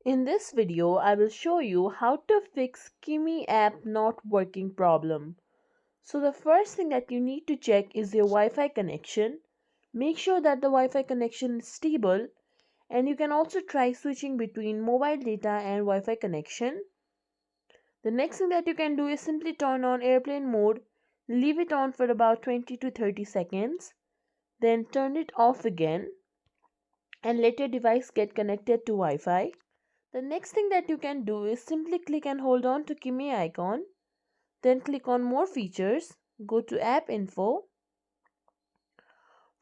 In this video, I will show you how to fix Kimi app not working problem. So the first thing that you need to check is your Wi-Fi connection. Make sure that the Wi-Fi connection is stable, and you can also try switching between mobile data and Wi-Fi connection. The next thing that you can do is simply turn on airplane mode, leave it on for about 20 to 30 seconds, then turn it off again and let your device get connected to Wi-Fi. The next thing that you can do is simply click and hold on to Kimi icon, then click on more features, go to app info.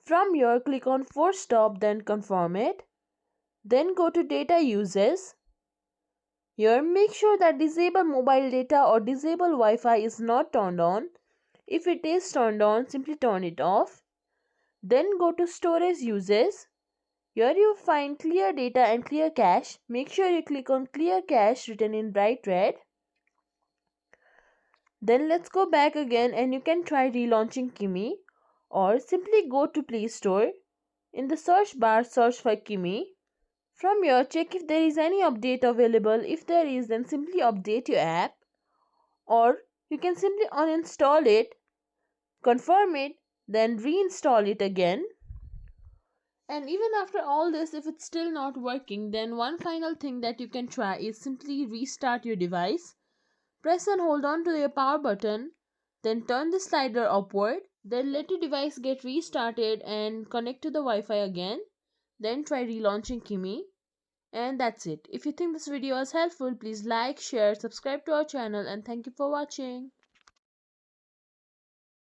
From here click on force stop, then confirm it. Then go to data uses. Here make sure that disable mobile data or disable Wi-Fi is not turned on. If it is turned on, simply turn it off. Then go to storage uses. Here you find clear data and clear cache. Make sure you click on clear cache written in bright red. Then let's go back again and you can try relaunching Kimi, or simply go to Play Store. In the search bar search for Kimi. From here check if there is any update available. If there is, then simply update your app, or you can simply uninstall it, confirm it, then reinstall it again. And even after all this, if it's still not working, then one final thing that you can try is simply restart your device. Press and hold on to your power button, then turn the slider upward, then let your device get restarted and connect to the Wi-Fi again. Then try relaunching Kimi. And that's it. If you think this video was helpful, please like, share, subscribe to our channel, and thank you for watching.